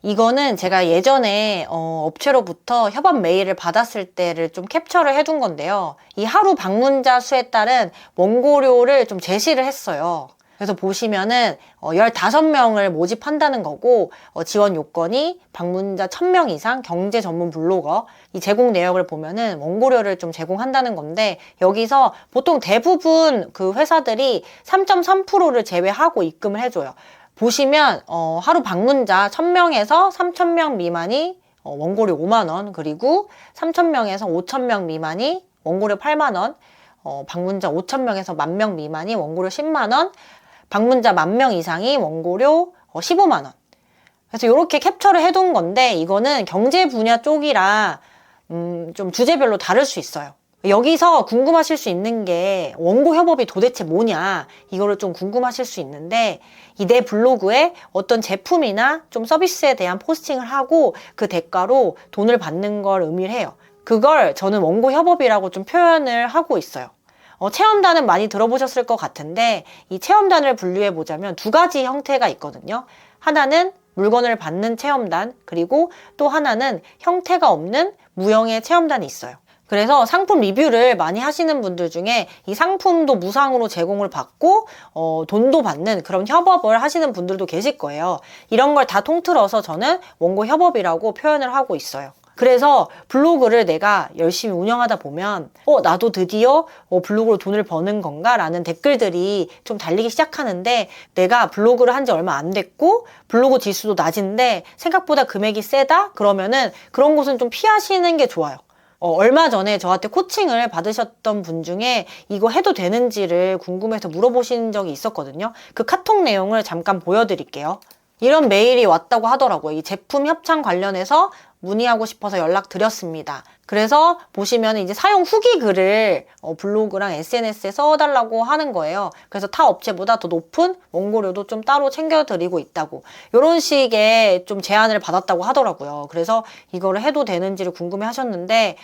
이거는 제가 예전에 업체로부터 협업 메일을 받았을 때를 좀 캡처를 해둔 건데요. 이 하루 방문자 수에 따른 원고료를 좀 제시를 했어요. 그래서 보시면은 15명을 모집한다는 거고, 지원 요건이 방문자 1000명 이상 경제 전문 블로거, 이 제공 내역을 보면은 원고료를 좀 제공한다는 건데, 여기서 보통 대부분 그 회사들이 3.3%를 제외하고 입금을 해줘요. 보시면 하루 방문자 1000명에서 3000명 미만이 원고료 5만원, 그리고 3000명에서 5000명 미만이 원고료 8만원, 방문자 5000명에서 10,000명 미만이 원고료 10만원, 방문자 10,000명 이상이 원고료 15만원. 그래서 이렇게 캡처를 해둔 건데, 이거는 경제 분야 쪽이라 좀 주제별로 다를 수 있어요. 여기서 궁금하실 수 있는 게 원고 협업이 도대체 뭐냐, 이거를 좀 궁금하실 수 있는데, 이 내 블로그에 어떤 제품이나 좀 서비스에 대한 포스팅을 하고 그 대가로 돈을 받는 걸 의미를 해요. 그걸 저는 원고 협업이라고 좀 표현을 하고 있어요. 체험단은 많이 들어보셨을 것 같은데, 이 체험단을 분류해 보자면 두 가지 형태가 있거든요. 하나는 물건을 받는 체험단, 그리고 또 하나는 형태가 없는 무형의 체험단이 있어요. 그래서 상품 리뷰를 많이 하시는 분들 중에 이 상품도 무상으로 제공을 받고 돈도 받는 그런 협업을 하시는 분들도 계실 거예요. 이런 걸 다 통틀어서 저는 원고 협업이라고 표현을 하고 있어요. 그래서 블로그를 내가 열심히 운영하다 보면 나도 드디어 블로그로 돈을 버는 건가? 라는 댓글들이 좀 달리기 시작하는데, 내가 블로그를 한 지 얼마 안 됐고 블로그 지수도 낮은데 생각보다 금액이 세다? 그러면은 그런 곳은 좀 피하시는 게 좋아요. 얼마 전에 저한테 코칭을 받으셨던 분 중에 이거 해도 되는지를 궁금해서 물어보신 적이 있었거든요. 그 카톡 내용을 잠깐 보여드릴게요. 이런 메일이 왔다고 하더라고요. 이 제품 협찬 관련해서 문의하고 싶어서 연락드렸습니다. 그래서 보시면 이제 사용 후기 글을 블로그랑 SNS에 써달라고 하는 거예요. 그래서 타 업체보다 더 높은 원고료도 좀 따로 챙겨드리고 있다고, 이런 식의 좀 제안을 받았다고 하더라고요. 그래서 이거를 해도 되는지를 궁금해 하셨는데,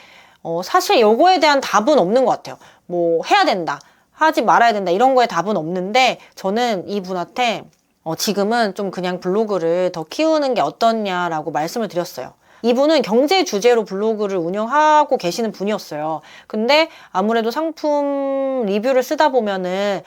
사실 요거에 대한 답은 없는 것 같아요. 뭐 해야 된다, 하지 말아야 된다, 이런 거에 답은 없는데, 저는 이분한테 지금은 좀 그냥 블로그를 더 키우는 게 어떻냐라고 말씀을 드렸어요. 이분은 경제 주제로 블로그를 운영하고 계시는 분이었어요. 근데 아무래도 상품 리뷰를 쓰다 보면은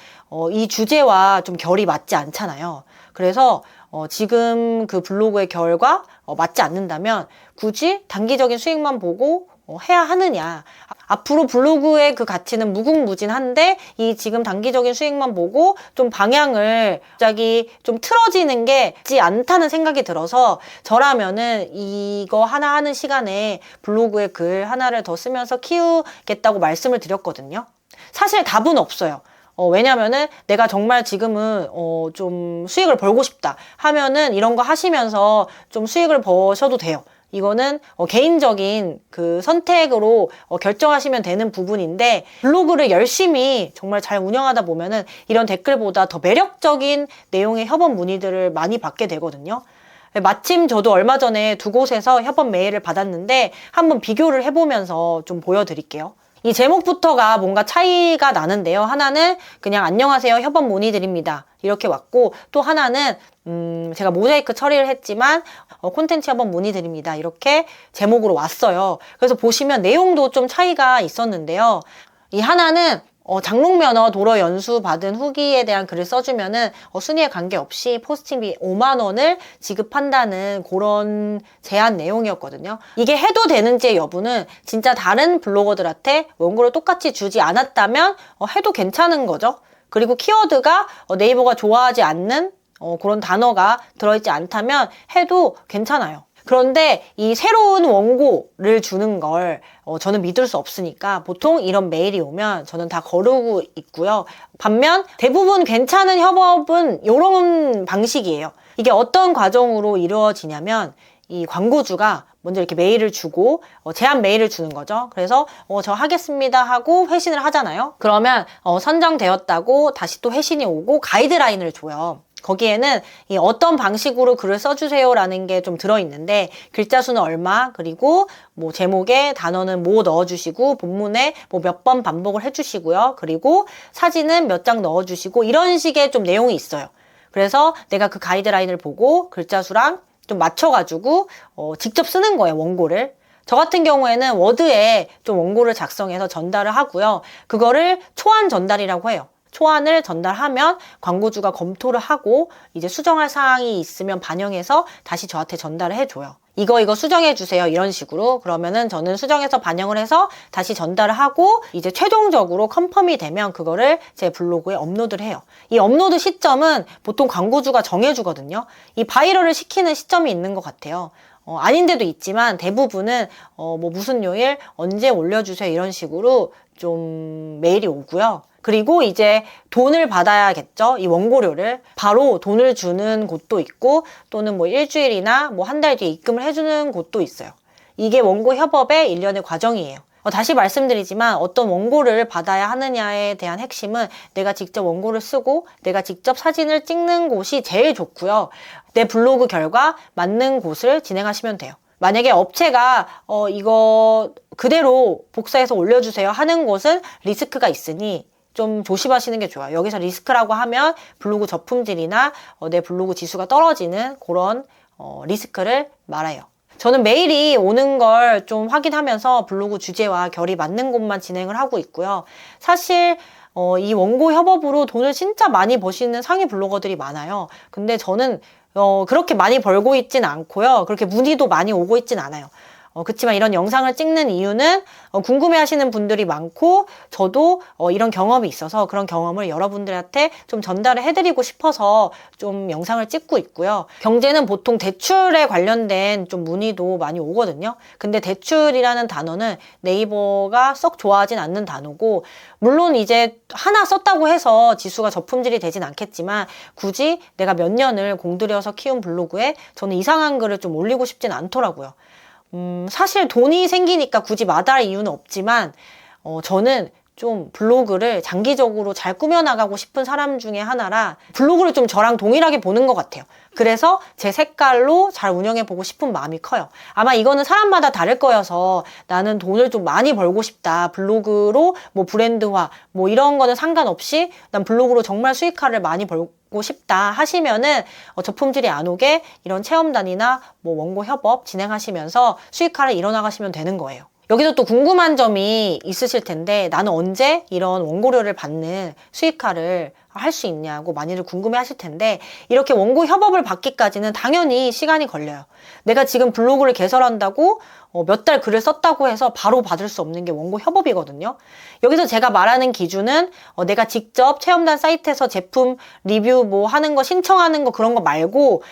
이 주제와 좀 결이 맞지 않잖아요. 그래서 지금 그 블로그의 결과 맞지 않는다면 굳이 단기적인 수익만 보고 해야 하느냐. 앞으로 블로그의 그 가치는 무궁무진한데 이 지금 단기적인 수익만 보고 좀 방향을 갑자기 좀 틀어지는 게 있지 않다는 생각이 들어서, 저라면은 이거 하나 하는 시간에 블로그에 글 하나를 더 쓰면서 키우겠다고 말씀을 드렸거든요. 사실 답은 없어요. 왜냐면은 내가 정말 지금은 좀 수익을 벌고 싶다 하면은 이런 거 하시면서 좀 수익을 버셔도 돼요. 이거는 개인적인 그 선택으로 결정하시면 되는 부분인데, 블로그를 열심히 정말 잘 운영하다 보면은 이런 댓글보다 더 매력적인 내용의 협업 문의들을 많이 받게 되거든요. 마침 저도 얼마 전에 두 곳에서 협업 메일을 받았는데 한번 비교를 해보면서 좀 보여드릴게요. 이 제목부터가 뭔가 차이가 나는데요. 하나는 그냥 안녕하세요, 협업 문의드립니다, 이렇게 왔고, 또 하나는 제가 모자이크 처리를 했지만 콘텐츠 협업 문의드립니다, 이렇게 제목으로 왔어요. 그래서 보시면 내용도 좀 차이가 있었는데요. 이 하나는 장롱면허 도로 연수 받은 후기에 대한 글을 써주면은 순위에 관계없이 포스팅비 5만원을 지급한다는 그런 제안 내용이었거든요. 이게 해도 되는지의 여부는 진짜 다른 블로거들한테 원고를 똑같이 주지 않았다면 해도 괜찮은 거죠. 그리고 키워드가 네이버가 좋아하지 않는 그런 단어가 들어있지 않다면 해도 괜찮아요. 그런데 이 새로운 원고를 주는 걸 저는 믿을 수 없으니까 보통 이런 메일이 오면 저는 다 거르고 있고요. 반면 대부분 괜찮은 협업은 이런 방식이에요. 이게 어떤 과정으로 이루어지냐면, 이 광고주가 먼저 이렇게 메일을 주고 제안 메일을 주는 거죠. 그래서 저 하겠습니다 하고 회신을 하잖아요. 그러면 선정되었다고 다시 또 회신이 오고 가이드라인을 줘요. 거기에는 어떤 방식으로 글을 써주세요라는 게 좀 들어있는데, 글자 수는 얼마, 그리고 뭐 제목에 단어는 뭐 넣어주시고, 본문에 뭐 몇 번 반복을 해주시고요. 그리고 사진은 몇 장 넣어주시고, 이런 식의 좀 내용이 있어요. 그래서 내가 그 가이드라인을 보고 글자 수랑 좀 맞춰가지고 직접 쓰는 거예요, 원고를. 저 같은 경우에는 워드에 좀 원고를 작성해서 전달을 하고요. 그거를 초안 전달이라고 해요. 초안을 전달하면 광고주가 검토를 하고 이제 수정할 사항이 있으면 반영해서 다시 저한테 전달을 해줘요. 이거 수정해 주세요, 이런 식으로. 그러면은 저는 수정해서 반영을 해서 다시 전달을 하고 이제 최종적으로 컨펌이 되면 그거를 제 블로그에 업로드를 해요. 이 업로드 시점은 보통 광고주가 정해주거든요. 이 바이럴을 시키는 시점이 있는 것 같아요. 아닌 데도 있지만 대부분은 뭐 무슨 요일 언제 올려주세요, 이런 식으로 좀 메일이 오고요. 그리고 이제 돈을 받아야겠죠. 이 원고료를. 바로 돈을 주는 곳도 있고 또는 뭐 일주일이나 뭐 한 달 뒤에 입금을 해주는 곳도 있어요. 이게 원고 협업의 일련의 과정이에요. 다시 말씀드리지만 어떤 원고를 받아야 하느냐에 대한 핵심은 내가 직접 원고를 쓰고 내가 직접 사진을 찍는 곳이 제일 좋고요. 내 블로그 결과 맞는 곳을 진행하시면 돼요. 만약에 업체가 이거 그대로 복사해서 올려주세요 하는 곳은 리스크가 있으니 좀 조심하시는 게 좋아요. 여기서 리스크라고 하면 블로그 저품질이나 내 블로그 지수가 떨어지는 그런 리스크를 말해요. 저는 메일이 오는 걸 좀 확인하면서 블로그 주제와 결이 맞는 곳만 진행을 하고 있고요. 사실 이 원고 협업으로 돈을 진짜 많이 버시는 상위 블로거들이 많아요. 근데 저는 그렇게 많이 벌고 있진 않고요. 그렇게 문의도 많이 오고 있진 않아요. 그렇지만 이런 영상을 찍는 이유는 궁금해하시는 분들이 많고 저도 이런 경험이 있어서 그런 경험을 여러분들한테 좀 전달을 해드리고 싶어서 좀 영상을 찍고 있고요. 경제는 보통 대출에 관련된 좀 문의도 많이 오거든요. 근데 대출이라는 단어는 네이버가 썩 좋아하진 않는 단어고 물론 이제 하나 썼다고 해서 지수가 저품질이 되진 않겠지만 굳이 내가 몇 년을 공들여서 키운 블로그에 저는 이상한 글을 좀 올리고 싶진 않더라고요. 사실 돈이 생기니까 굳이 마다할 이유는 없지만 저는 좀 블로그를 장기적으로 잘 꾸며나가고 싶은 사람 중에 하나라 블로그를 좀 저랑 동일하게 보는 것 같아요. 그래서 제 색깔로 잘 운영해보고 싶은 마음이 커요. 아마 이거는 사람마다 다를 거여서 나는 돈을 좀 많이 벌고 싶다. 블로그로 뭐 브랜드화 뭐 이런 거는 상관없이 난 블로그로 정말 수익화를 많이 벌고 싶다 하시면은 저품질이 안 오게 이런 체험단이나 뭐 원고 협업 진행하시면서 수익화를 이뤄나가시면 되는 거예요. 여기서 또 궁금한 점이 있으실 텐데 나는 언제 이런 원고료를 받는 수익화를 할 수 있냐고 많이들 궁금해 하실 텐데 이렇게 원고 협업을 받기까지는 당연히 시간이 걸려요. 내가 지금 블로그를 개설한다고 몇 달 글을 썼다고 해서 바로 받을 수 없는 게 원고 협업이거든요. 여기서 제가 말하는 기준은 내가 직접 체험단 사이트에서 제품 리뷰 뭐 하는 거 신청하는 거 그런 거 말고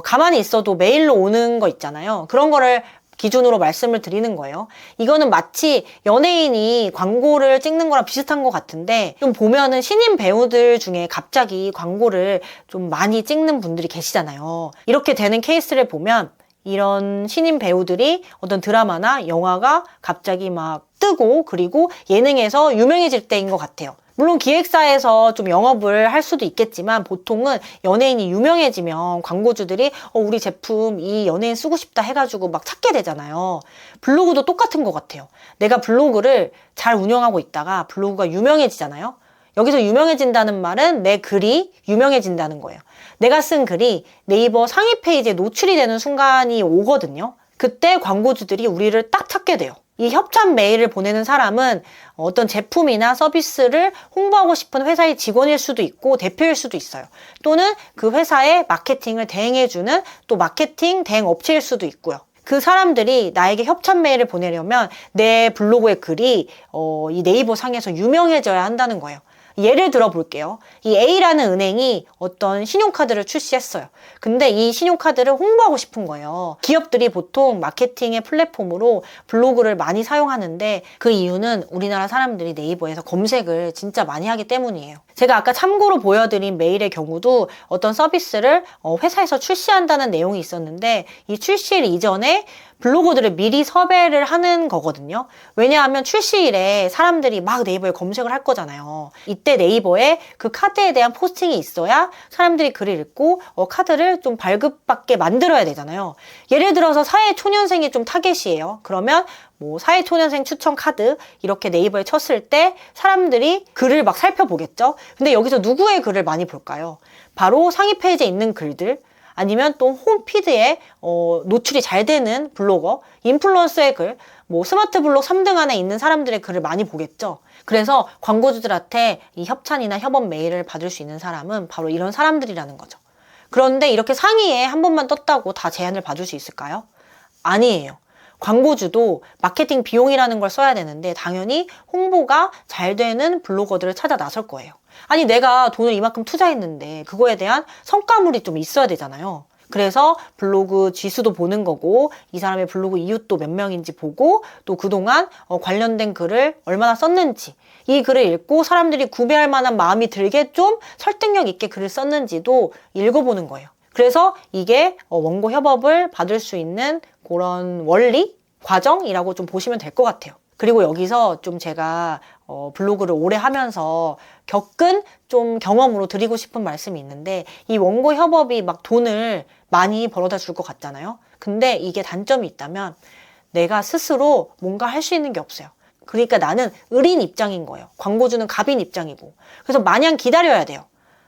가만히 있어도 메일로 오는 거 있잖아요. 그런 거를 기준으로 말씀을 드리는 거예요. 이거는 마치 연예인이 광고를 찍는 거랑 비슷한 것 같은데 좀 보면은 신인 배우들 중에 갑자기 광고를 좀 많이 찍는 분들이 계시잖아요. 이렇게 되는 케이스를 보면 이런 신인 배우들이 어떤 드라마나 영화가 갑자기 막 뜨고 그리고 예능에서 유명해질 때인 것 같아요. 물론 기획사에서 좀 영업을 할 수도 있겠지만 보통은 연예인이 유명해지면 광고주들이 우리 제품 이 연예인 쓰고 싶다 해가지고 막 찾게 되잖아요. 블로그도 똑같은 것 같아요. 내가 블로그를 잘 운영하고 있다가 블로그가 유명해지잖아요. 여기서 유명해진다는 말은 내 글이 유명해진다는 거예요. 내가 쓴 글이 네이버 상위 페이지에 노출이 되는 순간이 오거든요. 그때 광고주들이 우리를 딱 찾게 돼요. 이 협찬 메일을 보내는 사람은 어떤 제품이나 서비스를 홍보하고 싶은 회사의 직원일 수도 있고 대표일 수도 있어요. 또는 그 회사의 마케팅을 대행해주는 또 마케팅 대행 업체일 수도 있고요. 그 사람들이 나에게 협찬 메일을 보내려면 내 블로그의 글이 이 네이버 상에서 유명해져야 한다는 거예요. 예를 들어 볼게요. 이 A라는 은행이 어떤 신용카드를 출시했어요. 근데 이 신용카드를 홍보하고 싶은 거예요. 기업들이 보통 마케팅의 플랫폼으로 블로그를 많이 사용하는데 그 이유는 우리나라 사람들이 네이버에서 검색을 진짜 많이 하기 때문이에요. 제가 아까 참고로 보여드린 메일의 경우도 어떤 서비스를 회사에서 출시한다는 내용이 있었는데 이 출시일 이전에 블로거들을 미리 섭외를 하는 거거든요. 왜냐하면 출시일에 사람들이 막 네이버에 검색을 할 거잖아요. 이때 네이버에 그 카드에 대한 포스팅이 있어야 사람들이 글을 읽고 카드를 좀 발급받게 만들어야 되잖아요. 예를 들어서 사회초년생이 좀 타겟이에요. 그러면 뭐 사회초년생 추천 카드 이렇게 네이버에 쳤을 때 사람들이 글을 막 살펴보겠죠. 근데 여기서 누구의 글을 많이 볼까요? 바로 상위 페이지에 있는 글들, 아니면 또 홈피드에 노출이 잘 되는 블로거, 인플루언서의 글, 뭐 스마트 블록 3등 안에 있는 사람들의 글을 많이 보겠죠. 그래서 광고주들한테 이 협찬이나 협업 메일을 받을 수 있는 사람은 바로 이런 사람들이라는 거죠. 그런데 이렇게 상위에 한 번만 떴다고 다 제안을 받을 수 있을까요? 아니에요. 광고주도 마케팅 비용이라는 걸 써야 되는데 당연히 홍보가 잘 되는 블로거들을 찾아 나설 거예요. 아니 내가 돈을 이만큼 투자했는데 그거에 대한 성과물이 좀 있어야 되잖아요. 그래서 블로그 지수도 보는 거고 이 사람의 블로그 이웃도 몇 명인지 보고 또 그동안 관련된 글을 얼마나 썼는지 이 글을 읽고 사람들이 구매할 만한 마음이 들게 좀 설득력 있게 글을 썼는지도 읽어보는 거예요. 그래서 이게 원고 협업을 받을 수 있는 그런 원리, 과정이라고 좀 보시면 될 것 같아요. 그리고 여기서 좀 제가 블로그를 오래 하면서 겪은 좀 경험으로 드리고 싶은 말씀이 있는데 이 원고 협업이 막 돈을 많이 벌어다 줄 것 같잖아요. 근데 이게 단점이 있다면 내가 스스로 뭔가 할 수 있는 게 없어요. 그러니까 나는 을인 입장인 거예요. 광고주는 갑인 입장이고. 그래서 마냥 기다려야 돼요.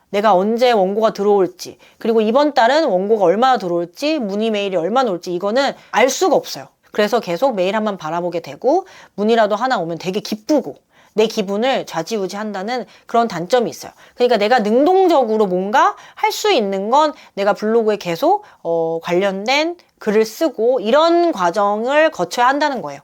내가 언제 원고가 들어올지, 그리고 이번 달은 원고가 얼마나 들어올지, 문의 메일이 얼마나 올지 이거는 알 수가 없어요. 그래서 계속 메일 한번 바라보게 되고 문의라도 하나 오면 되게 기쁘고 내 기분을 좌지우지한다는 그런 단점이 있어요. 그러니까 내가 능동적으로 뭔가 할 수 있는 건 내가 블로그에 계속 관련된 글을 쓰고 이런 과정을 거쳐야 한다는 거예요.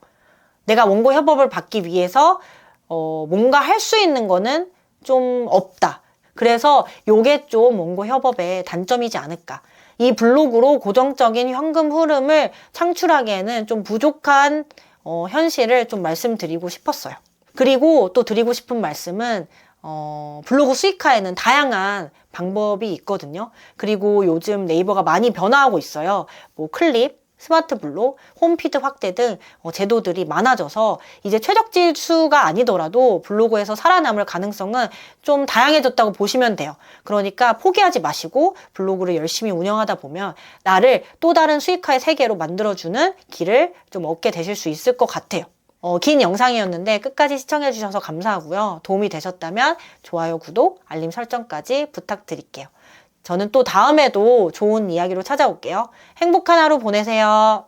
내가 원고 협업을 받기 위해서 뭔가 할 수 있는 거는 좀 없다. 그래서 요게 좀 원고 협업의 단점이지 않을까. 이 블로그로 고정적인 현금 흐름을 창출하기에는 좀 부족한 현실을 좀 말씀드리고 싶었어요. 그리고 또 드리고 싶은 말씀은 블로그 수익화에는 다양한 방법이 있거든요. 그리고 요즘 네이버가 많이 변화하고 있어요. 뭐 클립, 스마트 블록, 홈피드 확대 등 제도들이 많아져서 이제 최적 지수가 아니더라도 블로그에서 살아남을 가능성은 좀 다양해졌다고 보시면 돼요. 그러니까 포기하지 마시고 블로그를 열심히 운영하다 보면 나를 또 다른 수익화의 세계로 만들어주는 길을 좀 얻게 되실 수 있을 것 같아요. 긴 영상이었는데 끝까지 시청해주셔서 감사하고요. 도움이 되셨다면 좋아요, 구독, 알림 설정까지 부탁드릴게요. 저는 또 다음에도 좋은 이야기로 찾아올게요. 행복한 하루 보내세요.